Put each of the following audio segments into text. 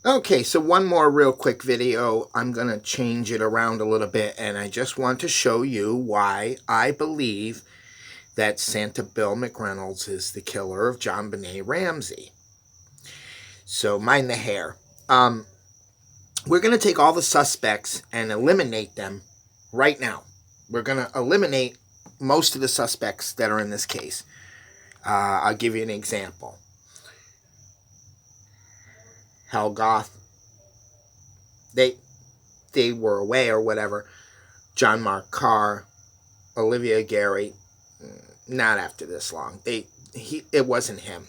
Okay, so one more real quick video. I'm going to change it around a little bit, and I just want to show you why I believe that Santa Bill McReynolds is the killer of JonBenét Ramsey. So mind the hair. We're going to take all the suspects and eliminate them right now. We're going to eliminate most of the suspects that are in this case. I'll give you an example. Hal Goth, they were away or whatever. John Mark Carr, Olivia Gary, not after this long. It wasn't him.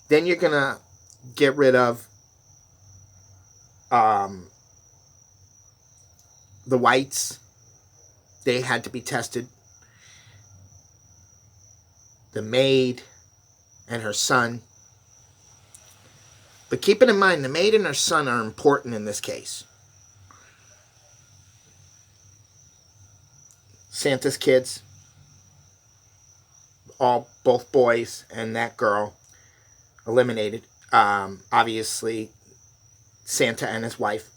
Then you're gonna get rid of the Whites. They had to be tested. The maid and her son. But keeping in mind, the maid and her son are important in this case. Santa's kids, both boys and that girl, eliminated. Obviously, Santa and his wife.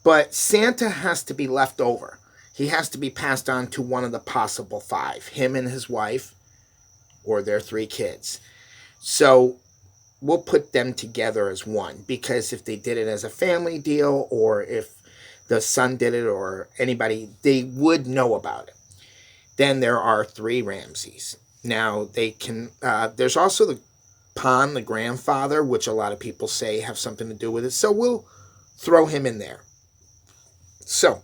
But Santa has to be left over. He has to be passed on to one of the possible five, him and his wife, or their 3 kids. So we'll put them together as one, because if they did it as a family deal, or if the son did it, or anybody, they would know about it. Then there are 3 Ramseys. Now they can, there's also the Pon, the grandfather, which a lot of people say have something to do with it. So we'll throw him in there. So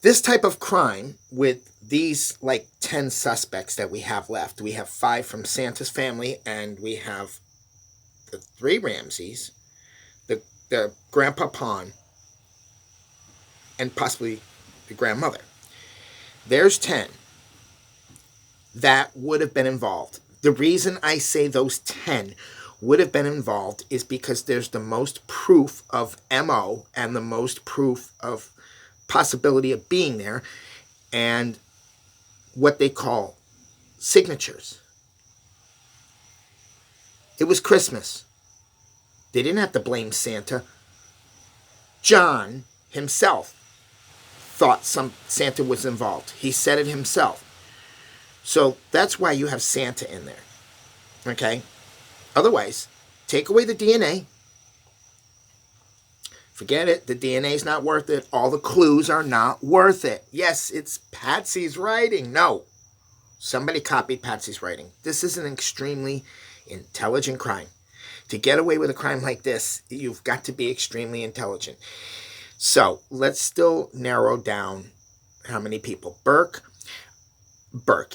this type of crime with these like 10 suspects that we have left, we have 5 from Santa's family, and we have the 3 Ramseys, the Grandpa Pon, and possibly the grandmother. There's 10 that would have been involved. The reason I say those 10 would have been involved is because there's the most proof of MO and the most proof of possibility of being there, and what they call signatures. It was Christmas. They didn't have to blame Santa. John himself thought Santa was involved. He said it himself. So that's why you have Santa in there. Okay? Otherwise, take away the DNA. Forget it. The DNA is not worth it. All the clues are not worth it. Yes, it's Patsy's writing. No. Somebody copied Patsy's writing. This is an extremely intelligent crime. To get away with a crime like this, you've got to be extremely intelligent. So, let's still narrow down how many people. Burke,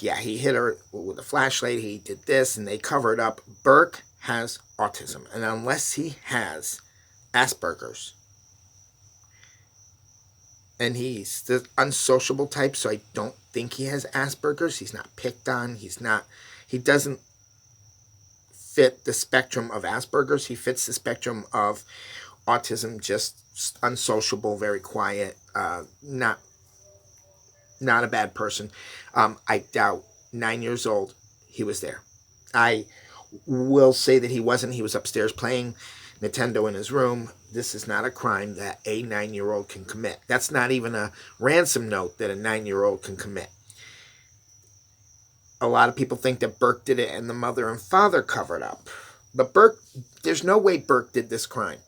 yeah, he hit her with a flashlight. He did this, and they covered up. Burke has autism. And unless he has Asperger's, and he's the unsociable type, so I don't think he has Asperger's. He's not picked on. He doesn't fit the spectrum of Asperger's. He fits the spectrum of autism, just unsociable, very quiet, not a bad person. I doubt 9 years old he was there. I will say that he wasn't. He was upstairs playing Nintendo in his room. This is not a crime that a 9-year-old can commit. That's not even a ransom note that a 9-year-old can commit. A lot of people think that Burke did it and the mother and father covered up. But Burke, there's no way Burke did this crime.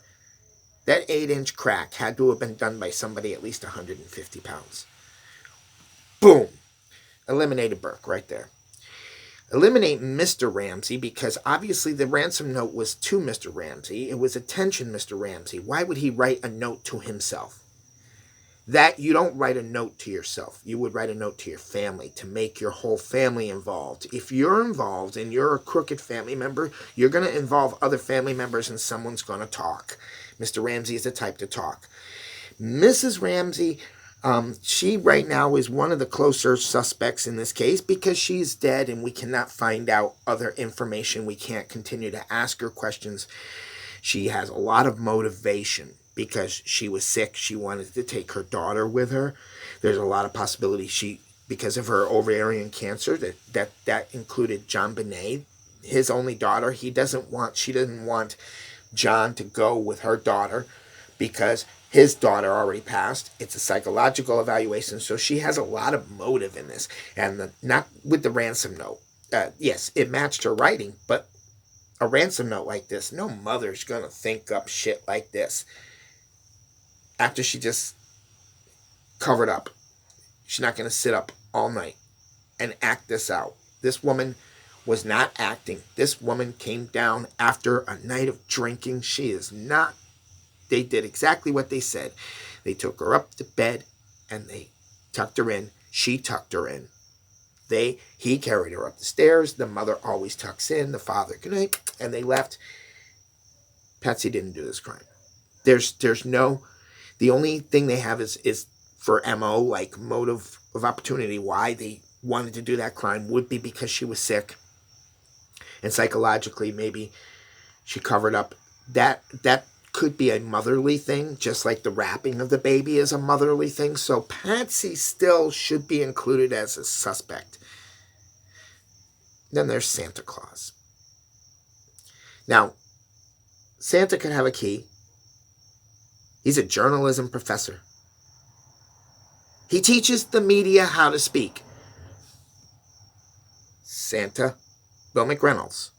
That 8-inch crack had to have been done by somebody at least 150 pounds. Boom. Eliminated Burke right there. Eliminate Mr. Ramsey, because obviously the ransom note was to Mr. Ramsey. It was attention, Mr. Ramsey. Why would he write a note to himself? That you don't write a note to yourself. You would write a note to your family to make your whole family involved. If you're involved and you're a crooked family member, you're going to involve other family members and someone's going to talk. Mr. Ramsey is the type to talk. Mrs. Ramsey, she right now is one of the closer suspects in this case because she's dead and we cannot find out other information. We can't continue to ask her questions. She has a lot of motivation because she was sick. She wanted to take her daughter with her. There's a lot of possibility because of her ovarian cancer, that included JonBenét. his only daughter. She doesn't want John to go with her daughter because his daughter already passed. It's a psychological evaluation, so she has a lot of motive in this. And not with the ransom note. Yes, it matched her writing, but a ransom note like this, no mother's going to think up shit like this after she just covered up. She's not going to sit up all night and act this out. This woman was not acting. This woman came down after a night of drinking. She is not. They did exactly what they said. They took her up to bed and they tucked her in. She tucked her in. He carried her up the stairs. The mother always tucks in. The father, good night, and they left. Patsy didn't do this crime. There's no. The only thing they have is for MO, like motive of opportunity, why they wanted to do that crime would be because she was sick. And psychologically, maybe she covered up. That could be a motherly thing, just like the wrapping of the baby is a motherly thing. So Patsy still should be included as a suspect. Then there's Santa Claus. Now, Santa could have a key. He's a journalism professor. He teaches the media how to speak. Santa, Bill McReynolds,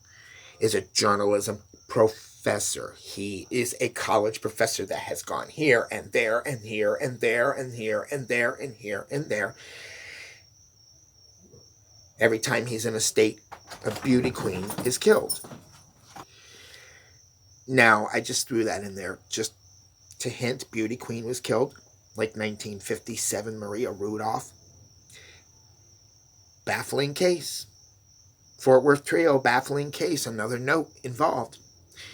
is a journalism professor. He is a college professor that has gone here and there and here and there and here and there and here and there. Every time he's in a state, a beauty queen is killed. Now, I just threw that in there just to hint beauty queen was killed, like 1957 Maria Rudolph. Baffling case. Fort Worth Trio, baffling case, another note involved.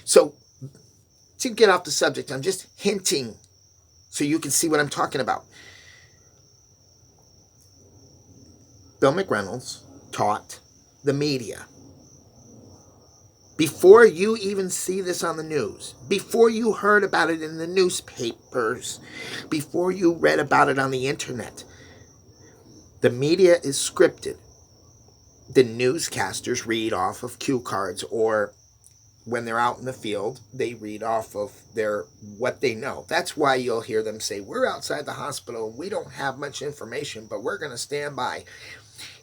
So, to get off the subject, I'm just hinting so you can see what I'm talking about. Bill McReynolds taught the media. Before you even see this on the news, before you heard about it in the newspapers, before you read about it on the internet, the media is scripted. The newscasters read off of cue cards, or when they're out in the field, they read off of what they know. That's why you'll hear them say, we're outside the hospital, we don't have much information, but we're going to stand by.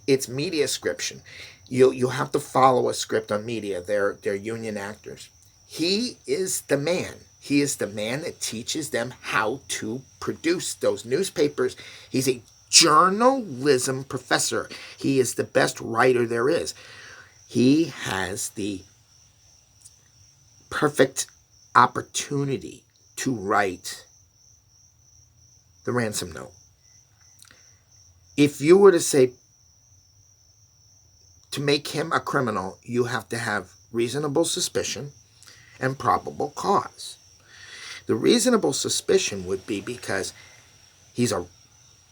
It's media scription. You have to follow a script on media. They're union actors. He is the man. He is the man that teaches them how to produce those newspapers. He's a journalism professor. He is the best writer there is. He has the perfect opportunity to write the ransom note. If you were to say, to make him a criminal, you have to have reasonable suspicion and probable cause. The reasonable suspicion would be because he's a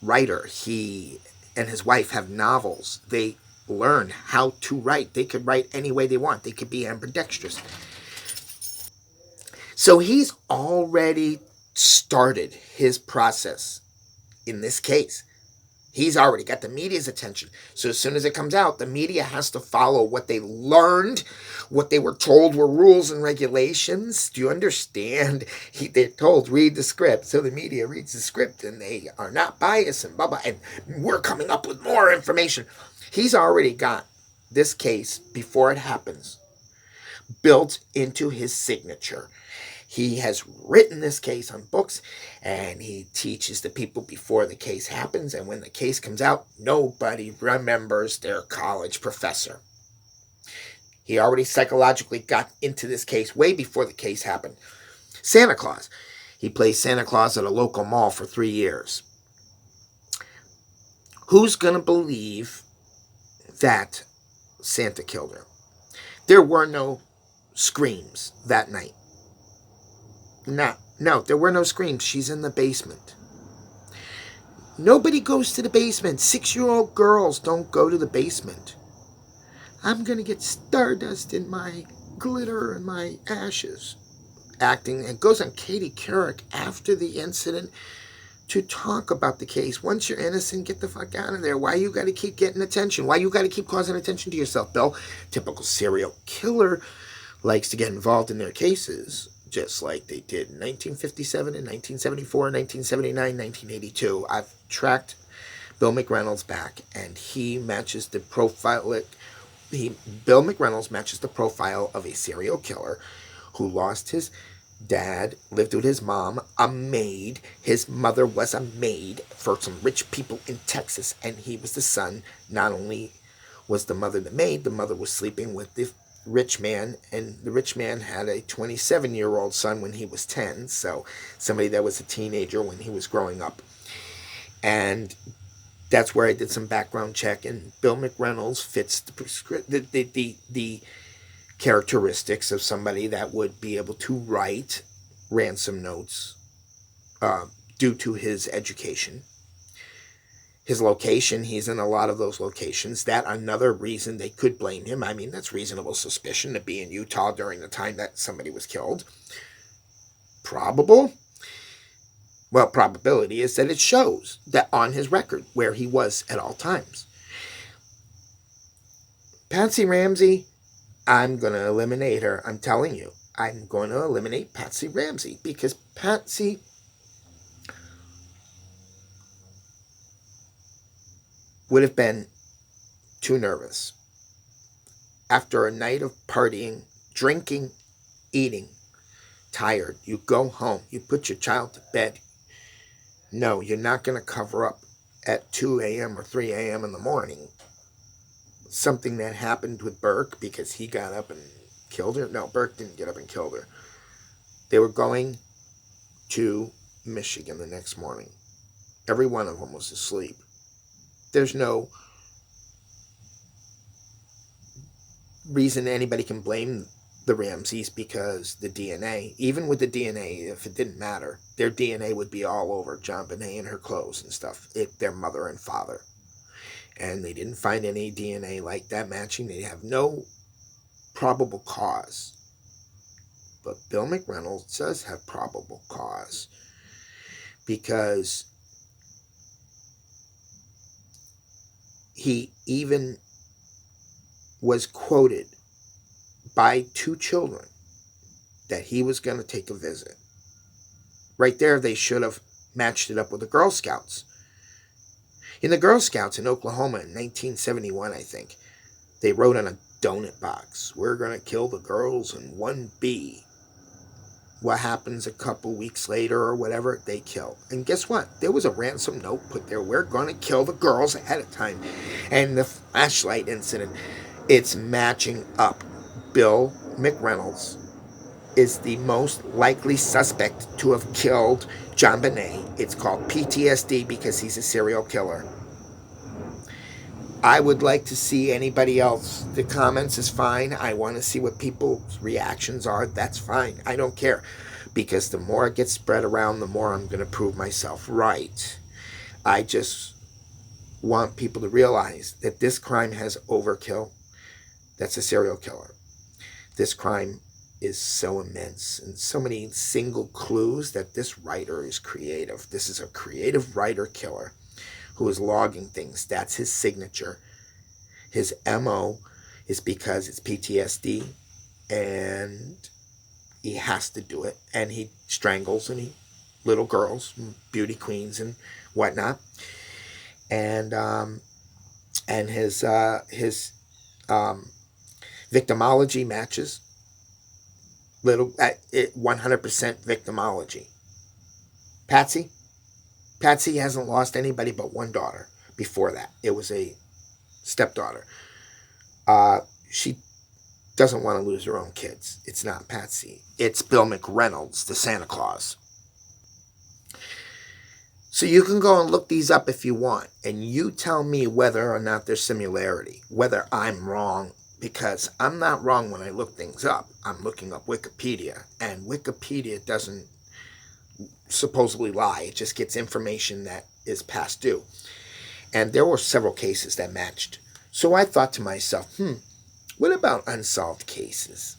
writer. He and his wife have novels. They learn how to write. They could write any way they want. They could be ambidextrous. So he's already started his process in this case. He's already got the media's attention. So as soon as it comes out, the media has to follow what they learned, what they were told were rules and regulations. Do you understand? They're told, read the script. So the media reads the script and they are not biased and blah, blah. And we're coming up with more information. He's already got this case, before it happens, built into his signature. He has written this case on books, and he teaches the people before the case happens, and when the case comes out, nobody remembers their college professor. He already psychologically got into this case way before the case happened. Santa Claus. He plays Santa Claus at a local mall for 3 years. Who's going to believe that Santa killed her? There were no screams that night. No, there were no screams. She's in the basement. Nobody goes to the basement. 6-year-old girls don't go to the basement. I'm going to get stardust in my glitter and my ashes. Acting, and goes on Katie Couric after the incident to talk about the case. Once you're innocent, get the fuck out of there. Why you got to keep getting attention? Why you got to keep causing attention to yourself, Bill? Typical serial killer likes to get involved in their cases, just like they did in 1957 and 1974, 1979, 1982. I've tracked Bill McReynolds back, and he matches the profile. Bill McReynolds matches the profile of a serial killer who lost his dad, lived with his mom, a maid. His mother was a maid for some rich people in Texas, and he was the son. Not only was the mother the maid, the mother was sleeping with the rich man, and the rich man had a 27-year-old son when he was 10, so somebody that was a teenager when he was growing up. And that's where I did some background check, and Bill McReynolds fits the characteristics of somebody that would be able to write ransom notes due to his education. His location, he's in a lot of those locations. That another reason they could blame him. I mean, that's reasonable suspicion to be in Utah during the time that somebody was killed. Probable? Well, probability is that it shows that on his record where he was at all times. Patsy Ramsey, I'm going to eliminate her. I'm telling you, I'm going to eliminate Patsy Ramsey because Patsy would have been too nervous. After a night of partying, drinking, eating, tired, you go home, you put your child to bed. No, you're not going to cover up at 2 a.m. or 3 a.m. in the morning something that happened with Burke because he got up and killed her. No, Burke didn't get up and killed her. They were going to Michigan the next morning. Every one of them was asleep. There's no reason anybody can blame the Ramseys because the DNA, even with the DNA, if it didn't matter, their DNA would be all over JonBenét and her clothes and stuff, their mother and father. And they didn't find any DNA like that matching. They have no probable cause. But Bill McReynolds does have probable cause because he even was quoted by two children that he was going to take a visit. Right there, they should have matched it up with the Girl Scouts. In the Girl Scouts in Oklahoma in 1971, I think, they wrote on a donut box, "We're going to kill the girls in 1B. What happens a couple weeks later or whatever, they kill. And guess what? There was a ransom note put there. We're going to kill the girls ahead of time. And the flashlight incident, it's matching up. Bill McReynolds is the most likely suspect to have killed JonBenét. It's called PTSD because he's a serial killer. I would like to see anybody else. The comments is fine. I want to see what people's reactions are. That's fine. I don't care. Because the more it gets spread around, the more I'm going to prove myself right. I just want people to realize that this crime has overkill. That's a serial killer. This crime is so immense and so many single clues that this writer is creative. This is a creative writer-killer who is logging things. That's his signature. His MO is because it's PTSD and he has to do it. And he strangles little girls, beauty queens and whatnot. And his victimology matches 100% victimology. Patsy hasn't lost anybody but one daughter. Before that, it was a stepdaughter. She doesn't want to lose her own kids. It's not Patsy. It's Bill McReynolds, the Santa Claus. So you can go and look these up if you want, and you tell me whether or not there's similarity, whether I'm wrong, because I'm not wrong when I look things up. I'm looking up Wikipedia, and Wikipedia doesn't supposedly lie. It just gets information that is past due. And there were several cases that matched. So I thought to myself, what about unsolved cases?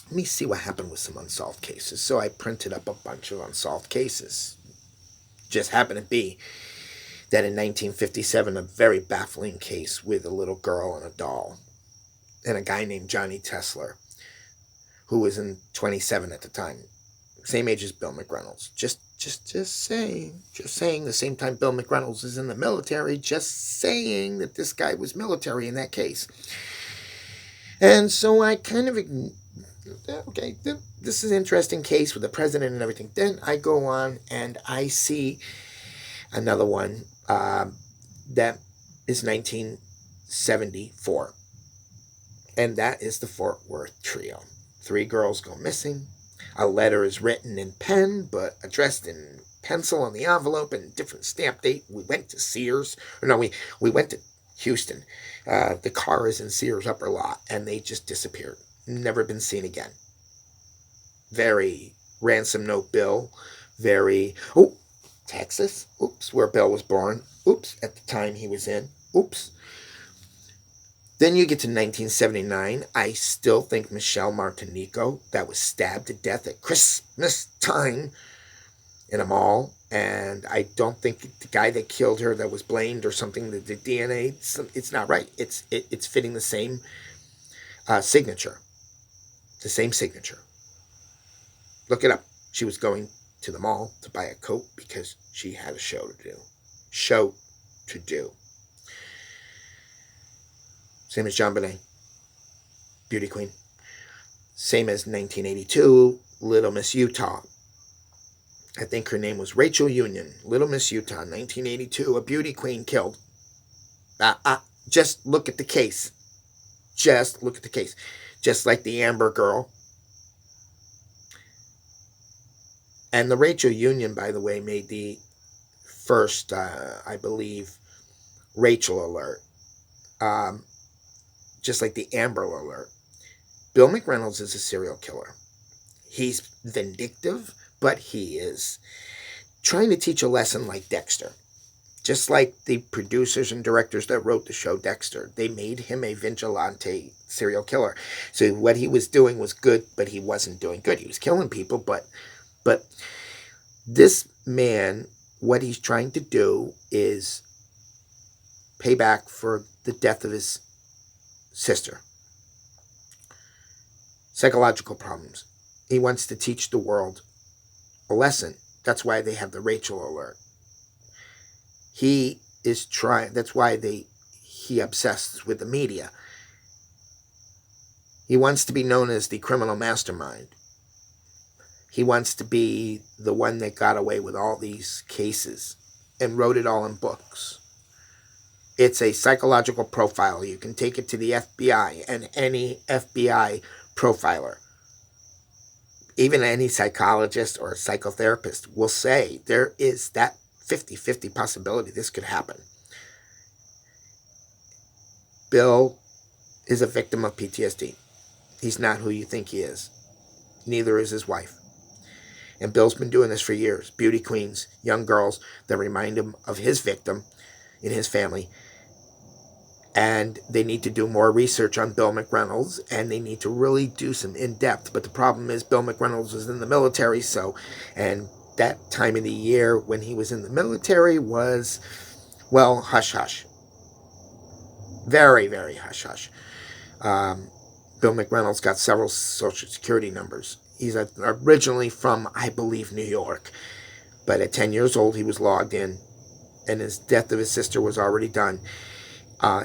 Let me see what happened with some unsolved cases. So I printed up a bunch of unsolved cases. Just happened to be that in 1957, a very baffling case with a little girl and a doll, and a guy named Johnny Tesler, who was in 27 at the time, same age as Bill McReynolds. Just saying. The same time Bill McReynolds is in the military. Just saying that this guy was military in that case. And so I kind of, okay, this is an interesting case with the president and everything. Then I go on and I see another one that is 1974. And that is the Fort Worth Trio. 3 girls go missing. A letter is written in pen, but addressed in pencil on the envelope and different stamp date. We went to Sears. Or no, we went to Houston. The car is in Sears upper lot, and they just disappeared. Never been seen again. Very ransom note bill. Very, Texas. Oops, where Bill was born. Oops, at the time he was in. Oops. Then you get to 1979. I still think Michelle Martinico, that was stabbed to death at Christmas time in a mall. And I don't think the guy that killed her, that was blamed or something, the DNA, it's not right. It's fitting the same signature. The same signature. Look it up. She was going to the mall to buy a coat because she had a show to do. Same as JonBenét, beauty queen. Same as 1982, Little Miss Utah. I think her name was Rachel Union. Little Miss Utah, 1982, a beauty queen killed. Just look at the case. Just look at the case. Just like the Amber girl. And the Rachel Union, by the way, made the first, I believe, Rachel alert. Just like the Amber alert. Bill McReynolds is a serial killer. He's vindictive, but he is trying to teach a lesson like Dexter. Just like the producers and directors that wrote the show Dexter. They made him a vigilante serial killer. So what he was doing was good, but he wasn't doing good. He was killing people, but this man, what he's trying to do is pay back for the death of his sister. Psychological problems. He wants to teach the world a lesson. That's why they have the Rachel alert. He is trying, that's why he obsesses with the media. He wants to be known as the criminal mastermind. He wants to be the one that got away with all these cases and wrote it all in books. It's a psychological profile. You can take it to the FBI, and any FBI profiler, even any psychologist or psychotherapist, will say there is that 50-50 possibility this could happen. Bill is a victim of PTSD. He's not who you think he is. Neither is his wife. And Bill's been doing this for years. Beauty queens, young girls that remind him of his victim in his family. And they need to do more research on Bill McReynolds, and they need to really do some in-depth. But the problem is Bill McReynolds was in the military, and that time of the year when he was in the military was, well, hush-hush. Very, very hush-hush. Bill McReynolds got several Social Security numbers. He's originally from, I believe, New York. But at 10 years old, he was logged in, and his death of his sister was already done.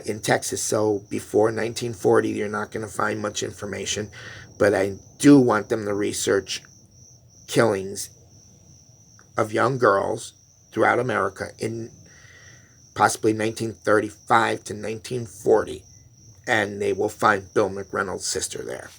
In Texas, so before 1940, you're not going to find much information, but I do want them to research killings of young girls throughout America in possibly 1935 to 1940, and they will find Bill McReynolds' sister there.